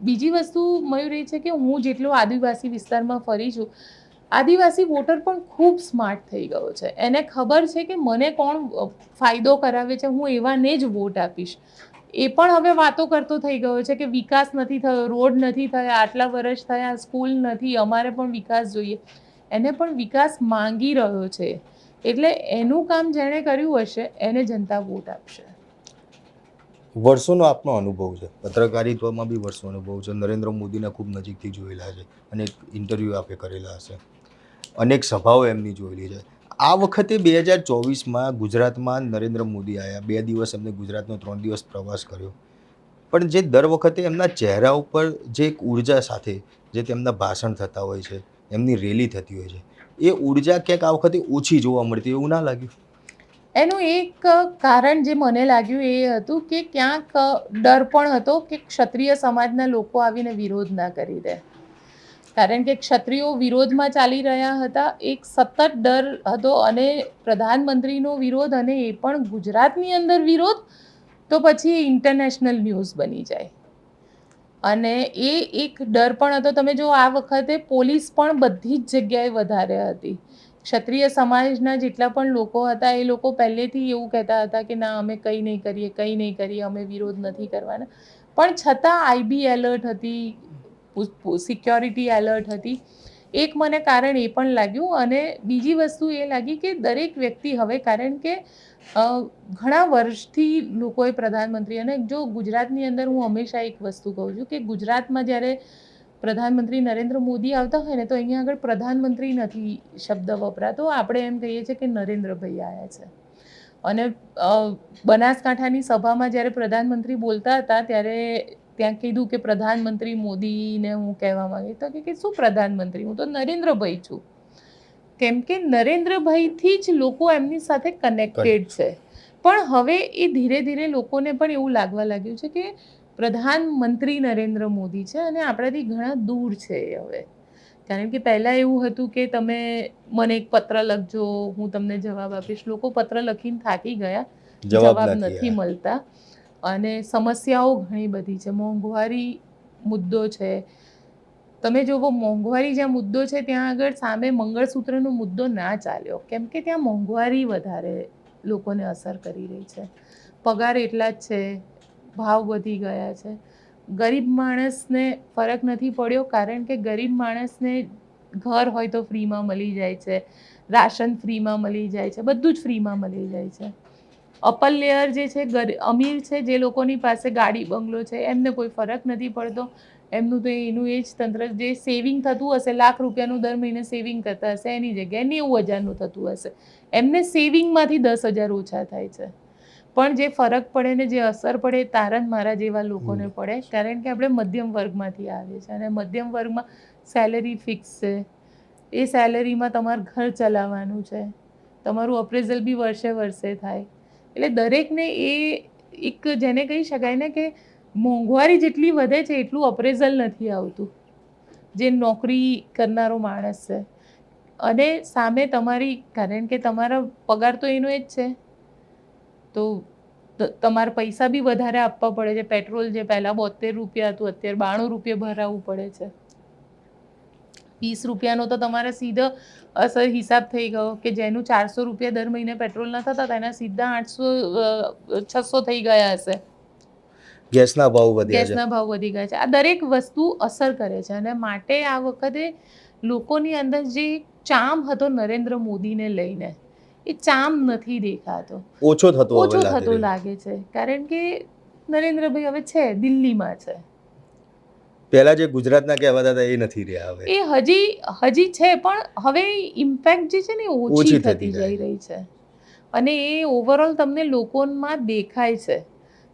બીજી વસ્તુ મયુર એ છે કે હું જેટલો આદિવાસી વિસ્તારમાં ફરી છું, આદિવાસી વોટર પણ ખૂબ સ્માર્ટ થઈ ગયો છે. એને ખબર છે કે મને કોણ ફાયદો કરાવે છે, હું એવાને જ વોટ આપીશ. એ પણ હવે વાતો કરતો થઈ ગયો છે કે વિકાસ નથી થયો, રોડ નથી થયા, આટલા વર્ષ થયા, સ્કૂલ નથી, અમારે પણ વિકાસ જોઈએ. એને પણ વિકાસ માંગી રહ્યો છે. એટલે એનું કામ જેણે કર્યું હશે એને જનતા વોટ આપશે. વર્ષોનો આપનો અનુભવ છે, પત્રકારિત્વમાં બી વર્ષનો અનુભવ છે, નરેન્દ્ર મોદીને ખૂબ નજીકથી જોયેલા છે, અનેક ઇન્ટરવ્યૂ આપે કરેલા હશે, અનેક સભાઓ એમની જોયેલી છે. આ વખતે 2024માં ગુજરાતમાં નરેન્દ્ર મોદી આવ્યા, 2 દિવસ એમને ગુજરાતનો 3 દિવસ પ્રવાસ કર્યો, પણ જે દર વખતે એમના ચહેરા ઉપર જે એક ઉર્જા સાથે જે તેમના ભાષણ થતા હોય છે, એમની રેલી થતી હોય છે, એ ઉર્જા ક્યાંક આ વખતે ઓછી જોવા મળતી, એવું ના લાગ્યું? એનું એક કારણ જે મને લાગ્યું એ હતું કે ક્યાંક ડર પણ હતો કે ક્ષત્રિય સમાજના લોકો આવીને વિરોધ ના કરી દે. કારણ કે ક્ષત્રિયો વિરોધમાં ચાલી રહ્યા હતા, એક સતત ડર હતો. અને પ્રધાનમંત્રીનો વિરોધ, અને એ પણ ગુજરાતની અંદર વિરોધ, તો પછી એ ઇન્ટરનેશનલ ન્યૂઝ બની જાય. અને એ એક ડર પણ હતો. તમે જો આ વખતે પોલીસ પણ બધી જ જગ્યાએ વધારે હતી. ક્ષત્રિય સમાજના જેટલા પણ લોકો હતા એ લોકો પહેલેથી એવું કહેતા હતા કે ના, અમે કંઈ નહીં કરીએ, અમે વિરોધ નથી કરવાના. પણ છતાં IB એલર્ટ હતી, સિક્યોરિટી એલર્ટ હતી. એક મને કારણ એ પણ લાગ્યું અને બીજી વસ્તુ એ લાગી કે દરેક વ્યક્તિ હવે, કારણ કે ઘણા વર્ષથી લોકોએ પ્રધાનમંત્રી, અને જો ગુજરાતની અંદર હું હંમેશા એક વસ્તુ કહું છું કે ગુજરાતમાં જ્યારે પ્રધાનમંત્રી નરેન્દ્ર મોદી આવતા હોય ને તો અહીંયા આગળ પ્રધાનમંત્રી નથી શબ્દ વપરાતો, આપણે એમ કહીએ છીએ કે નરેન્દ્રભાઈ આવ્યા છે. અને બનાસકાંઠાની સભામાં જ્યારે પ્રધાનમંત્રી બોલતા હતા ત્યારે ત્યાં કીધું કે પ્રધાનમંત્રી મોદીને હું કહેવા માંગી તો કે શું પ્રધાનમંત્રી, હું તો નરેન્દ્રભાઈ છું. કેમ કે નરેન્દ્રભાઈથી જ લોકો એમની સાથે કનેક્ટેડ છે. પણ હવે એ ધીરે ધીરે લોકોને પણ એવું લાગવા લાગ્યું છે કે પ્રધાનમંત્રી નરેન્દ્ર મોદી છે અને આપણાથી ઘણા દૂર છે એ હવે. કારણ કે પહેલાં એવું હતું કે તમે મને એક પત્ર લખજો, હું તમને જવાબ આપીશ. લોકો પત્ર લખીને થાકી ગયા, જવાબ નથી મળતા અને સમસ્યાઓ ઘણી બધી છે. મોંઘવારી મુદ્દો છે. તમે જુઓ, મોંઘવારી જ્યાં મુદ્દો છે ત્યાં આગળ સામે મંગળસૂત્રનો મુદ્દો ના ચાલ્યો, કેમ કે ત્યાં મોંઘવારી વધારે લોકોને અસર કરી રહી છે. પગાર એટલા જ છે, ભાવ વધી ગયા છે. ગરીબ માણસને ફરક નથી પડ્યો, કારણ કે ગરીબ માણસને ઘર હોય તો ફ્રીમાં મળી જાય છે, રાશન ફ્રીમાં મળી જાય છે, બધું જ ફ્રીમાં મળી જાય છે. અપર લેયર જે છે, અમીર છે, જે લોકોની પાસે ગાડી બંગલો છે, એમને કોઈ ફરક નથી પડતો. એમનું તો એનું એ જ તંત્ર, જે સેવિંગ થતું હશે, ₹1,00,000 દર મહિને સેવિંગ કરતા હશે, એની જગ્યાએ 90,000 થતું હશે. એમને સેવિંગમાંથી 10,000 ઓછા થાય છે. પણ જે ફરક પડે ને જે અસર પડે એ તારા મારા જેવા લોકોને પડે, કારણ કે આપણે મધ્યમ વર્ગમાંથી આવીએ છીએ અને મધ્યમ વર્ગમાં સેલરી ફિક્સ છે. એ સેલરીમાં તમારે ઘર ચલાવવાનું છે, તમારું અપ્રેઝલ બી વર્ષે વર્ષે થાય. એટલે દરેકને એ એક, જેને કહી શકાય ને કે મોંઘવારી જેટલી વધે છે એટલું અપ્રેઝલ નથી આવતું જે નોકરી કરનારો માણસ છે. અને સામે તમારી, કારણ કે તમારા પગાર તો એનો જ છે, તો તમારે પૈસા બી વધારે આપવા પડે છે. પેટ્રોલ જે પહેલાં ₹72 હતું, અત્યારે ₹92 ભરાવવું પડે છે. ₹20 તો તમારે સીધો હિસાબ થઈ ગયો કે જેનું ₹400 દર મહિને પેટ્રોલના થતા હતા એના સીધા 800-600 થઈ ગયા હશે. ગેસના ભાવ વધી ગયા છે. આ દરેક વસ્તુ અસર કરે છે અને માટે આ વખતે લોકોની અંદર જે ચામ હતો નરેન્દ્ર મોદીને લઈને, એ ચામ નથી દેખાતો, ઓછો થતો લાગે છે. કારણ કે નરેન્દ્રભાઈ હવે છે, દિલ્હીમાં છે. પહેલા જે ગુજરાતના કહેવાતા હતા એ નથી રહ્યા હવે. એ હજી છે, પણ હવે ઇમ્પેક્ટ જે છે ને ઓછી થતી જઈ રહી છે અને એ ઓવરઓલ તમને લોકોમાં દેખાય છે.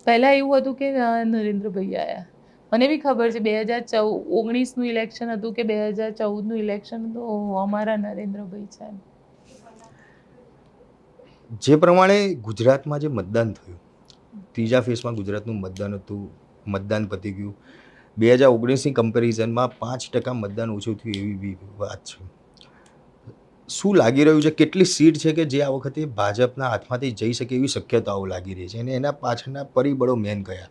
પહેલાં એવું હતું કે નરેન્દ્રભાઈ આવ્યા. મને બી ખબર છે 2019નું ઇલેક્શન હતું કે 2014નું ઇલેક્શન હતું, અમારા નરેન્દ્રભાઈ છે. જે પ્રમાણે ગુજરાતમાં જે મતદાન થયું, ત્રીજા ફેઝમાં ગુજરાતનું મતદાન હતું, મતદાન પતી ગયું. 2019ની કમ્પેરિઝનમાં 5% મતદાન ઓછું થયું એવી વાત છે. શું લાગી રહ્યું છે, કેટલી સીટ છે કે જે આ વખતે ભાજપના હાથમાંથી જઈ શકે એવી શક્યતાઓ લાગી રહી છે અને એના પાછળના પરિબળો મેન કયા?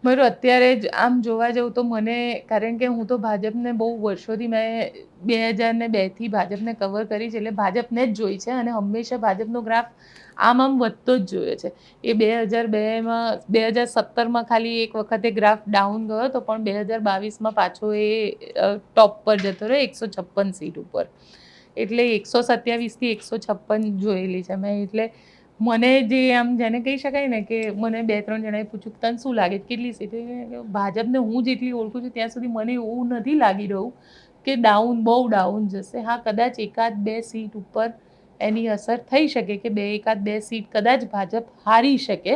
બરાબર, અત્યારે જ આમ જોવા જાઉં તો મને, કારણ કે હું તો ભાજપને બહુ વર્ષોથી, મેં 2002થી ભાજપને કવર કરી છે, એટલે ભાજપને જ જોઈ છે અને હંમેશા ભાજપનો ગ્રાફ આમ વધતો જ જોયો છે. એ 2002માં 2017માં ખાલી એક વખતે ગ્રાફ ડાઉન ગયો હતો, પણ 2022માં પાછો એ ટોપ પર જતો રહ્યો 156 સીટ ઉપર. એટલે 127થી 156 જોયેલી છે મેં. એટલે મને જે આમ જેને કહી શકાય ને કે મને 2-3 જણાએ પૂછ્યું કે તને શું લાગે કેટલી સીટ, ભાજપને હું જેટલી ઓળખું છું ત્યાં સુધી મને એવું નથી લાગી રહ્યું કે બહુ ડાઉન જશે. હા, કદાચ 1-2 સીટ ઉપર એની અસર થઈ શકે કે 1-2 સીટ કદાચ ભાજપ હારી શકે,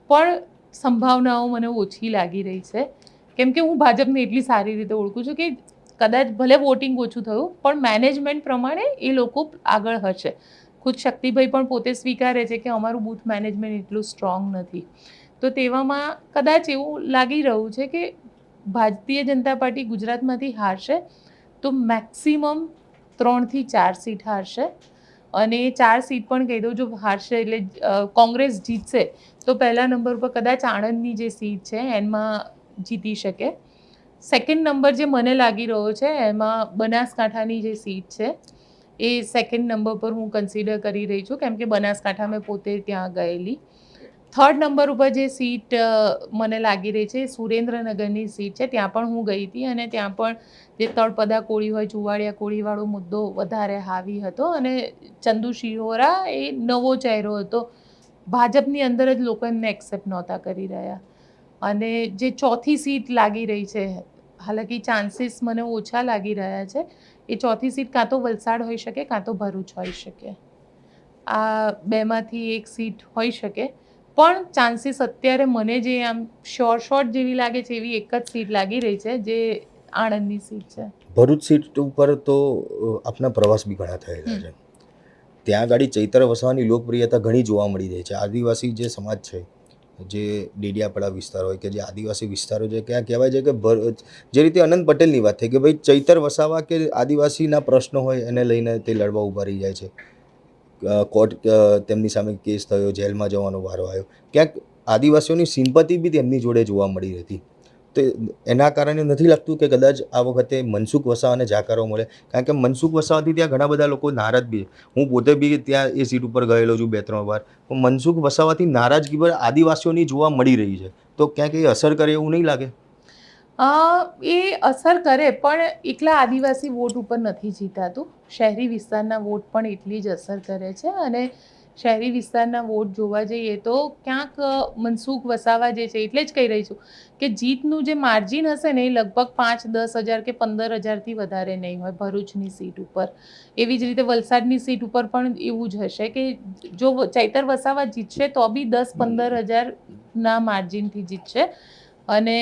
પણ સંભાવનાઓ મને ઓછી લાગી રહી છે. કેમ કે હું ભાજપને એટલી સારી રીતે ઓળખું છું કે કદાચ ભલે વોટિંગ ઓછું થયું પણ મેનેજમેન્ટ પ્રમાણે એ લોકો આગળ હશે. ખુદ શક્તિભાઈ પણ પોતે સ્વીકારે છે કે અમારું બૂથ મેનેજમેન્ટ એટલું સ્ટ્રોંગ નથી. તો તેવામાં કદાચ એવું લાગી રહ્યું છે કે ભારતીય જનતા પાર્ટી ગુજરાતમાંથી હારશે તો મેક્સિમમ 3થી 4 સીટ હારશે. અને એ 4 સીટ પણ કહી દઉં, જો હારશે એટલે કોંગ્રેસ જીતશે તો પહેલા નંબર પર કદાચ આણંદની જે સીટ છે એમાં જીતી શકે. સેકન્ડ નંબર જે મને લાગી રહ્યો છે એમાં બનાસકાંઠાની જે સીટ છે એ સેકન્ડ નંબર પર હું કન્સિડર કરી રહી છું, કેમ કે બનાસકાંઠા મેં પોતે ત્યાં ગયેલી. થર્ડ નંબર ઉપર જે સીટ મને લાગી રહી છે સુરેન્દ્રનગરની સીટ છે. ત્યાં પણ હું ગઈ હતી અને ત્યાં પણ જે તળપદા કોળી હોય ચુવાડિયા કોળીવાળો મુદ્દો વધારે હાવી હતો અને ચંદુ શિહોરા એ નવો ચહેરો હતો. ભાજપની અંદર જ લોકો એમને એક્સેપ્ટ નહોતા કરી રહ્યા. અને જે ચોથી સીટ લાગી રહી છે, હાલાકી ચાન્સીસ મને ઓછા લાગી રહ્યા છે, એ ચોથી સીટ કાં તો વલસાડ હોઈ શકે કાં તો ભરૂચ હોઈ શકે. આ બેમાંથી એક સીટ હોઈ શકે, પણ ચાન્સીસ અત્યારે મને જે આમ શોર્ટ જેવી લાગે છે એવી એક જ સીટ લાગી રહી છે, જે આણંદની સીટ છે. ભરૂચ સીટ ઉપર તો આપના પ્રવાસ બી ઘણા થયેલા છે. ત્યાં આગળ ચૈતર વસાવાની લોકપ્રિયતા ઘણી જોવા મળી રહી છે. આદિવાસી જે સમાજ છે, જે ડેડિયાપાડા વિસ્તાર હોય કે જે આદિવાસી વિસ્તારો છે, ત્યાં કહેવાય છે કે જે રીતે અનંત પટેલની વાત થઈ કે ભાઈ ચૈતર વસાવા કે આદિવાસીના પ્રશ્નો હોય એને લઈને તે લડવા ઊભા રહી જાય છે. કોર્ટ તેમની સામે કેસ થયો, જેલમાં જવાનો વારો આવ્યો. ક્યાંક આદિવાસીઓની સિમ્પથી બી તેમની જોડે જોવા મળી હતી. તો એના કારણે નથી લાગતું કે કદાચ આ વખતે મનસુખ વસાવાને જાકારો મળે? કારણ કે મનસુખ વસાવાથી ત્યાં ઘણા બધા લોકો નારાજ બી છે. હું પોતે બી ત્યાં એ સીટ ઉપર ગયેલો છું 2-3 વાર. પણ મનસુખ વસાવાથી નારાજગી પર આદિવાસીઓની જોવા મળી રહી છે. તો ક્યાંક એ અસર કરે એવું નહીં લાગે? એ અસર કરે, પણ એકલા આદિવાસી વોટ ઉપર નથી જીતાતું. શહેરી વિસ્તારના વોટ પણ એટલી જ અસર કરે છે. અને શહેરી વિસ્તારના વોટ જોવા જઈએ તો ક્યાંક મનસુખ વસાવા જે છે, એટલે જ કહી રહી છું કે જીતનું જે માર્જિન હશે ને એ લગભગ 5-10 હજાર કે 15,000થી વધારે નહીં હોય ભરૂચની સીટ ઉપર. એવી જ રીતે વલસાડની સીટ ઉપર પણ એવું જ હશે કે જો ચૈતર વસાવા જીતશે તો બી 10-15 હજારના માર્જિનથી જીતશે, અને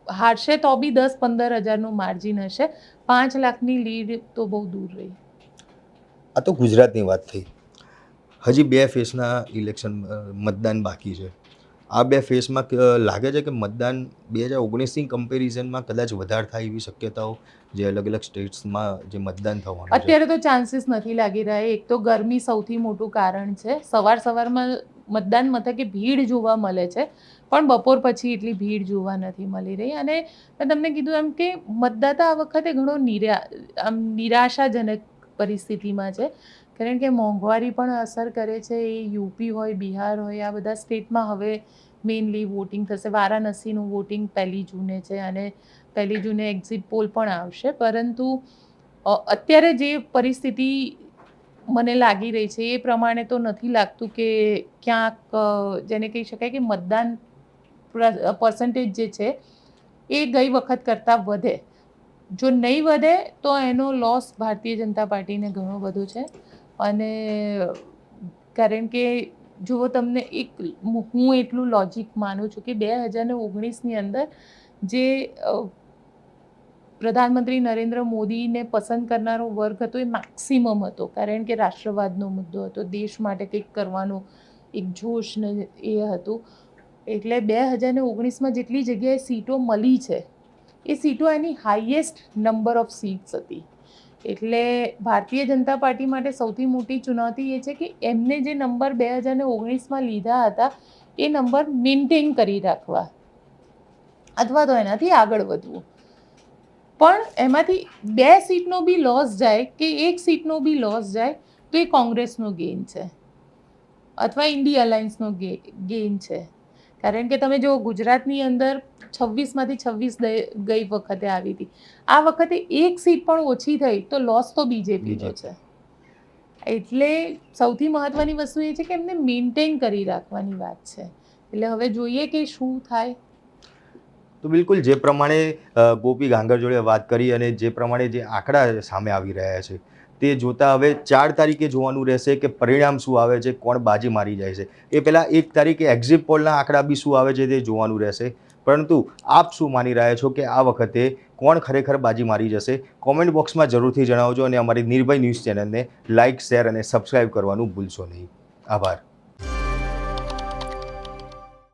હારશે તો બી 10-15 હજારનું માર્જિન હશે. 5 લાખની લીડ તો બહુ દૂર રહી. આ તો ગુજરાતની વાત થઈ. હજી 2 ફેઝના ઇલેક્શન મતદાન બાકી છે. આ 2 ફેઝમાં લાગે છે કે મતદાન 2019ની કમ્પેરિઝનમાં કદાચ વધારે થાય એવી શક્યતાઓ, જે અલગ અલગ સ્ટેટ્સમાં જે મતદાન થવાનું છે? અત્યારે તો ચાન્સીસ નથી લાગી રહ્યા. એક તો ગરમી સૌથી મોટું કારણ છે. સવારમાં મતદાન મથકે ભીડ જોવા મળે છે, પણ બપોર પછી એટલી ભીડ જોવા નથી મળી રહી. અને મેં તમને કીધું એમ કે મતદાતા આ વખતે ઘણો નિરાશાજનક પરિસ્થિતિમાં છે, કારણ કે મોંઘવારી પણ અસર કરે છે. એ યુપી હોય, બિહાર હોય, આ બધા સ્ટેટમાં હવે મેઇનલી વોટિંગ થશે. વારાણસીનું વોટિંગ 1 જૂને છે અને 1 જૂને એક્ઝિટ પોલ પણ આવશે. પરંતુ અત્યારે જે પરિસ્થિતિ મને લાગી રહી છે એ પ્રમાણે તો નથી લાગતું કે ક્યાંક જેને કહી શકાય કે મતદાન પર્સન્ટેજ જે છે એ ગઈ વખત કરતાં વધે. જો નહીં વધે તો એનો લોસ ભારતીય જનતા પાર્ટીને ઘણો બધો છે. અને કારણ કે જો તમને હું એટલું લોજિક માનું છું કે 2019ની અંદર જે પ્રધાનમંત્રી નરેન્દ્ર મોદીને પસંદ કરનારો વર્ગ હતો એ મેક્સિમમ હતો, કારણ કે રાષ્ટ્રવાદનો મુદ્દો હતો, દેશ માટે કંઈક કરવાનું એક જોશ ને એ હતું. એટલે 2019માં જેટલી જગ્યાએ સીટો મળી છે એ સીટો એની હાઈએસ્ટ નંબર ઓફ સીટ્સ હતી. એટલે ભારતીય જનતા પાર્ટી માટે સૌથી મોટી ચુનૌતી એ છે કે એમને જે નંબર 2019માં લીધા હતા એ નંબર મેન્ટેન કરી રાખવા અથવા તો એનાથી આગળ વધવું. પણ એમાંથી 2 સીટનો બી લોસ જાય કે 1 સીટનો બી લોસ જાય તો એ કોંગ્રેસનો ગેઇન છે અથવા ઇન્ડિયા અલાયન્સનો ગેઇન છે. કારણ કે તમે જો ગુજરાતની અંદર 26માંથી 26 ગઈ વખતે આવી હતી, આ વખતે 1 સીટ પણ ઓછી થઈ તો લોસ તો બીજેપીનો છે. એટલે સૌથી મહત્વની વસ્તુ એ છે કે એમને મેન્ટેન કરી રાખવાની વાત છે. એટલે હવે જોઈએ કે શું થાય. તો બિલકુલ જે પ્રમાણે ગોપી ગાંગર જોડે વાત કરી અને જે પ્રમાણે જે આંકડા સામે આવી રહ્યા છે તે જોતાં હવે 4 તારીખે જોવાનું રહેશે કે પરિણામ શું આવે છે, કોણ બાજી મારી જાય છે. એ પહેલાં 1 તારીખે એક્ઝિટ પોલના આંકડા બી શું આવે છે તે જોવાનું રહેશે. પરંતુ આપ શું માની રહ્યા છો કે આ વખતે કોણ ખરેખર બાજી મારી જશે? કોમેન્ટ બોક્સમાં જરૂરથી જણાવજો અને અમારી નિર્ભય ન્યૂઝ ચેનલને લાઇક, શેર અને સબસ્ક્રાઈબ કરવાનું ભૂલશો નહીં. આભાર.